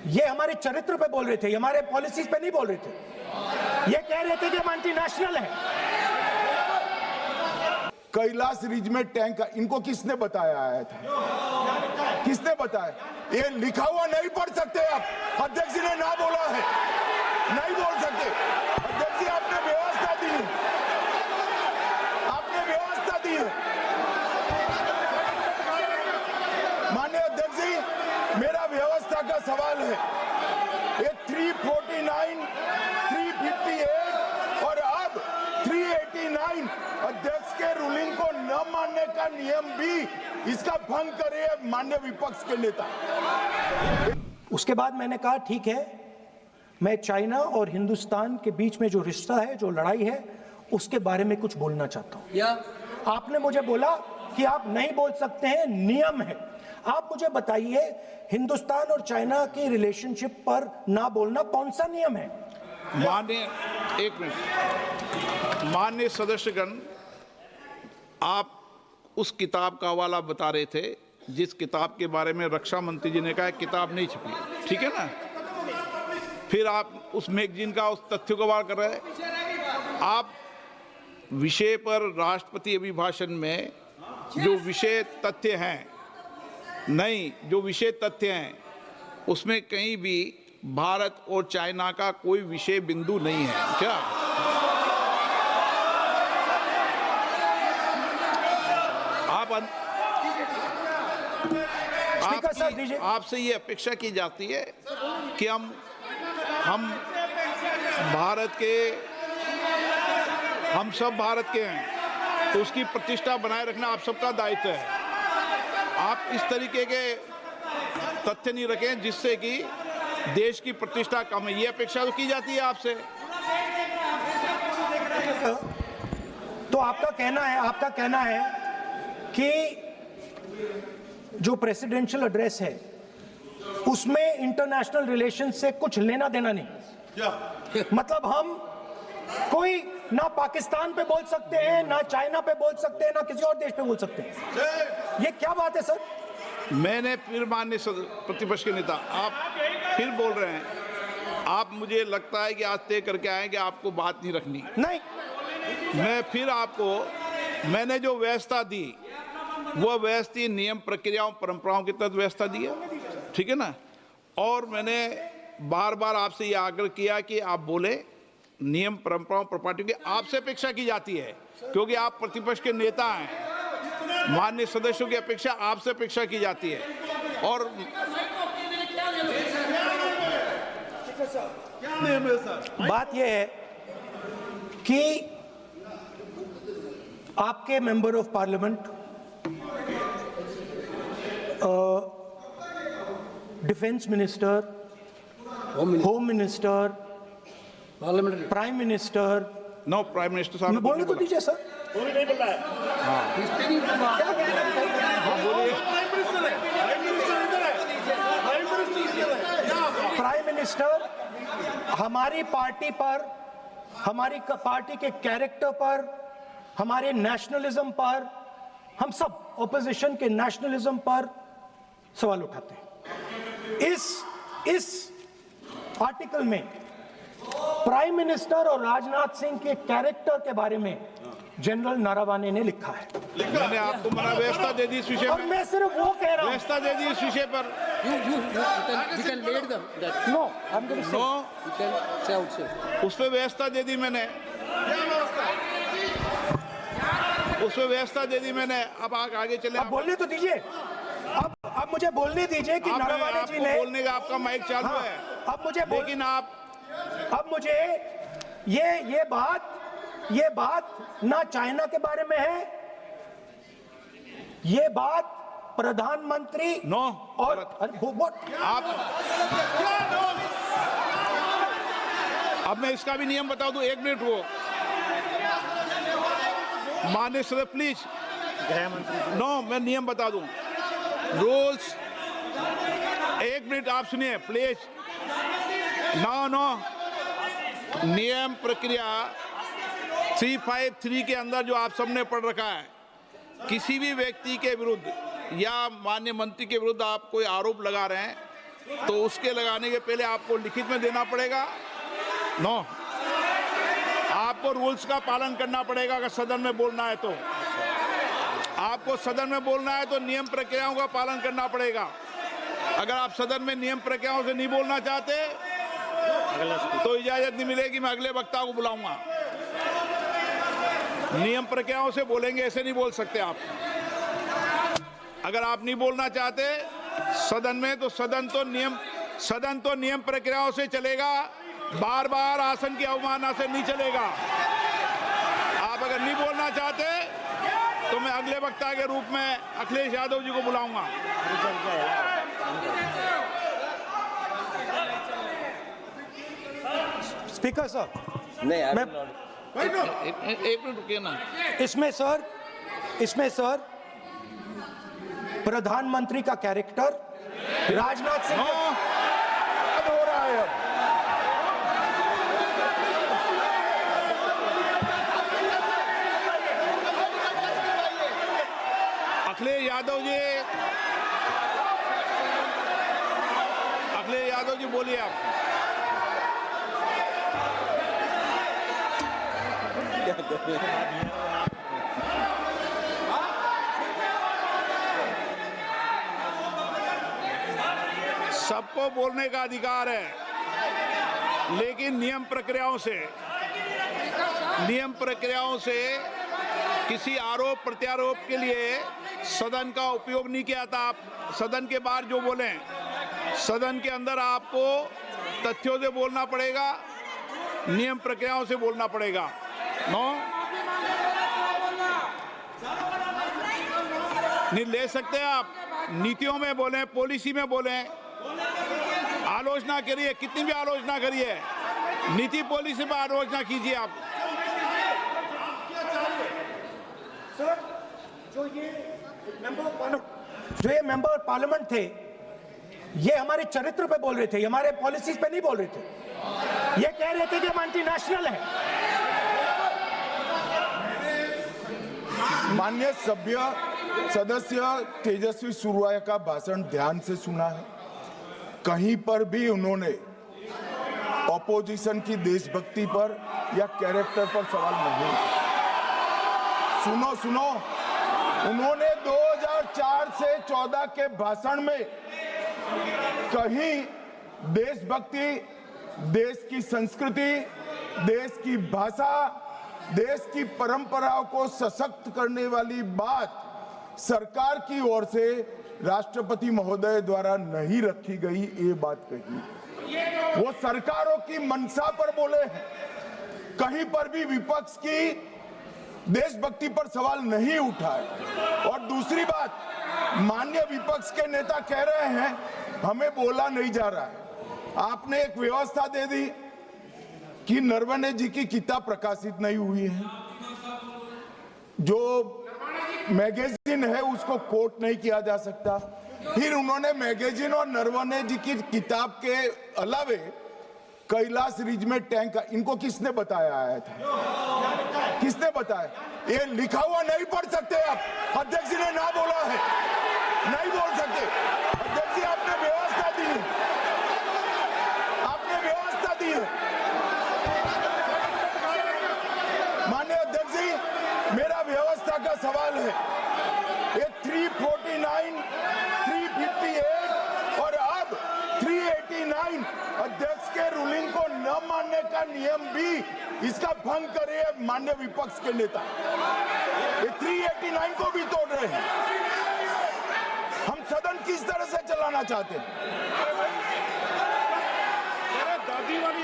ये हमारे चरित्र पे बोल रहे थे, हमारे पॉलिसीज पे नहीं बोल रहे थे। ये कह रहे थे कि हम एंटी नेशनल हैं। कैलाश रिज में टैंक, इनको किसने बताया आया था? किसने बताया? ये लिखा हुआ नहीं पढ़ सकते आप। अध्यक्ष जी ने ना बोला है, नहीं बोल सकते। अध्यक्ष जी आपने व्यवस्था दी है, आपने व्यवस्था दी है। माननीय अध्यक्ष जी, मेरा व्यवस्था का सवाल है। ये 349, 358 और अब 389 अध्यक्ष के रूलिंग को न मानने का नियम भी इसका भंग करे माननीय विपक्ष के नेता। उसके बाद मैंने कहा ठीक है, मैं चाइना और हिंदुस्तान के बीच में जो रिश्ता है, जो लड़ाई है, उसके बारे में कुछ बोलना चाहता हूं। आपने मुझे बोला कि आप नहीं बोल सकते हैं, नियम है। आप मुझे बताइए, हिंदुस्तान और चाइना की रिलेशनशिप पर ना बोलना कौन सा नियम है? एक मिनट, माननीय सदस्यगण, आप उस किताब का हवाला बता रहे थे जिस किताब के बारे में रक्षा मंत्री जी ने कहा किताब नहीं छपी, ठीक है ना? फिर आप उस मैगजीन का उस तथ्य को वार कर रहे हैं। आप विषय पर राष्ट्रपति अभिभाषण में जो विषय तथ्य हैं, नहीं, जो विषय तथ्य हैं उसमें कहीं भी भारत और चाइना का कोई विषय बिंदु नहीं है क्या? आपसे ये अपेक्षा की जाती है कि हम भारत के, हम सब भारत के हैं, तो उसकी प्रतिष्ठा बनाए रखना आप सबका दायित्व है। आप इस तरीके के तथ्य नहीं रखें जिससे कि देश की प्रतिष्ठा कम है, ये अपेक्षा तो की जाती है आपसे। तो आपका कहना है कि जो प्रेसिडेंशियल एड्रेस है उसमें इंटरनेशनल रिलेशन से कुछ लेना देना नहीं। मतलब हम कोई ना पाकिस्तान पे बोल सकते हैं, ना चाइना पे बोल सकते हैं, ना किसी और देश पे बोल सकते हैं। ये क्या बात है सर? मैंने फिर, माननीय प्रतिपक्ष के नेता, आप फिर बोल रहे हैं। आप, मुझे लगता है कि आज तय करके आए कि आपको बात नहीं रखनी। नहीं, मैं फिर आपको, मैंने जो व्यवस्था दी वो व्यवस्था नियम, प्रक्रियाओं, परंपराओं की तहत व्यवस्था दी है, ठीक है ना? और मैंने बार बार आपसे ये आग्रह किया कि आप बोले, नियम, परंपराओं, प्रॉपर्टियों की आपसे अपेक्षा की जाती है क्योंकि आप प्रतिपक्ष के नेता हैं। माननीय सदस्यों की अपेक्षा आपसे अपेक्षा की जाती है। और बात यह है कि आपके member of parliament, defence minister, home minister, prime minister, no, prime minister साहब बोलने तो दीजिए सर। नहीं बोला है। प्राइम मिनिस्टर हमारी पार्टी पर, हमारी पार्टी के कैरेक्टर पर, हमारे नेशनलिज्म पर, हम सब ऑपोजिशन के नेशनलिज्म पर सवाल उठाते हैं। इस आर्टिकल में प्राइम मिनिस्टर और राजनाथ सिंह के कैरेक्टर के बारे में जनरल नारावाने ने लिखा है। मैंने आपको मना व्यवस्था दे दी इस विषय और पर। मैं सिर्फ वो कह रहा हूं, व्यवस्था दे दी इस विषय पर। उस पर व्यवस्था दे दी मैंने, उस पर व्यवस्था दे दी मैंने। अब आगे चले। अब बोलने तो दीजिए। अब मुझे बोलने दीजिए कि नारावाने जी ने, बोलने का आपका माइक चालू है। अब मुझे, लेकिन अब मुझे ये बात ना चाइना के बारे में है, ये बात प्रधानमंत्री नो और आप, अब मैं इसका भी नियम बता दूं, 1 मिनट वो माननीय सदस्य प्लीज, नो, मैं नियम बता दूं, रूल्स, 1 मिनट आप सुनिए प्लीज। नो, नियम प्रक्रिया 353 के अंदर जो आप सबने पढ़ रखा है, किसी भी व्यक्ति के विरुद्ध या माननीय मंत्री के विरुद्ध आप कोई आरोप लगा रहे हैं तो उसके लगाने के पहले आपको लिखित में देना पड़ेगा। नो, आपको रूल्स का पालन करना पड़ेगा। अगर सदन में बोलना है तो आपको सदन में बोलना है तो नियम प्रक्रियाओं का पालन करना पड़ेगा। अगर आप सदन में नियम प्रक्रियाओं से नहीं बोलना चाहते तो इजाजत नहीं मिलेगी, मैं अगले वक्ता को बुलाऊंगा। नियम प्रक्रियाओं से बोलेंगे, ऐसे नहीं बोल सकते आप। अगर आप नहीं बोलना चाहते सदन में तो सदन तो नियम प्रक्रियाओं से चलेगा, बार बार आसन की अवमानना से नहीं चलेगा। आप अगर नहीं बोलना चाहते तो मैं अगले वक्ता के रूप में अखिलेश यादव जी को बुलाऊंगा। स्पीकर सर, नहीं मैं एक मिनट रुकिए ना। इसमें सर प्रधानमंत्री का कैरेक्टर राजनाथ सिंह अब हो रहा है। अब अखिलेश यादव जी बोलिए आप। सबको बोलने का अधिकार है, लेकिन नियम प्रक्रियाओं से किसी आरोप प्रत्यारोप के लिए सदन का उपयोग नहीं किया था। आप सदन के बाहर जो बोलें, सदन के अंदर आपको तथ्यों से बोलना पड़ेगा, नियम प्रक्रियाओं से बोलना पड़ेगा। नो, नहीं ले सकते आप। नीतियों में बोलें, पॉलिसी में बोलें, आलोचना करिए, कितनी भी आलोचना करिए, नीति पॉलिसी पर आलोचना कीजिए आप। सर, जो ये मेंबर पार्लियामेंट थे, ये हमारे चरित्र पे बोल रहे थे, हमारे पॉलिसीज पे नहीं बोल रहे थे। ये कह रहे थे कि हम एंटी नेशनल हैं। माननीय सदस्य तेजस्वी सूर्या का भाषण ध्यान से सुना है। कहीं पर भी उन्होंने ऑपोजिशन की देशभक्ति पर या कैरेक्टर पर सवाल नहीं। सुनो, उन्होंने 2004 से 14 के भाषण में कहीं देशभक्ति, देश की संस्कृति, देश की भाषा, देश की परंपराओं को सशक्त करने वाली बात सरकार की ओर से राष्ट्रपति महोदय द्वारा नहीं रखी गई, ये बात कही। वो सरकारों की मंशा पर बोले हैं। कहीं पर भी विपक्ष की देशभक्ति पर सवाल नहीं उठाए। और दूसरी बात, माननीय विपक्ष के नेता कह रहे हैं हमें बोला नहीं जा रहा है। आपने एक व्यवस्था दे दी कि नरवणे जी की किताब प्रकाशित नहीं हुई है, जो मैगजीन है उसको कोट नहीं किया जा सकता। फिर उन्होंने मैगजीन और नरवणे जी की किताब के अलावे कैलाश रिज में टैंक, इनको किसने बताया आया था? किसने बताया? ये लिखा हुआ नहीं पढ़ सकते आप। अध्यक्ष जी ने ना बोला है, नहीं बोल सकते। अध्यक्ष जी आपने व्यवस्था दी है, आपने व्यवस्था दी है। माननीय अध्यक्ष जी, मेरा व्यवस्था का सवाल है। ये 349, 358 और अब 389 अध्यक्ष के रूलिंग को न मानने का नियम भी इसका भंग करे माननीय विपक्ष के नेता। ये 389 को भी तोड़ रहे हैं। हम सदन किस तरह से चलाना चाहते हैं? दादी वाली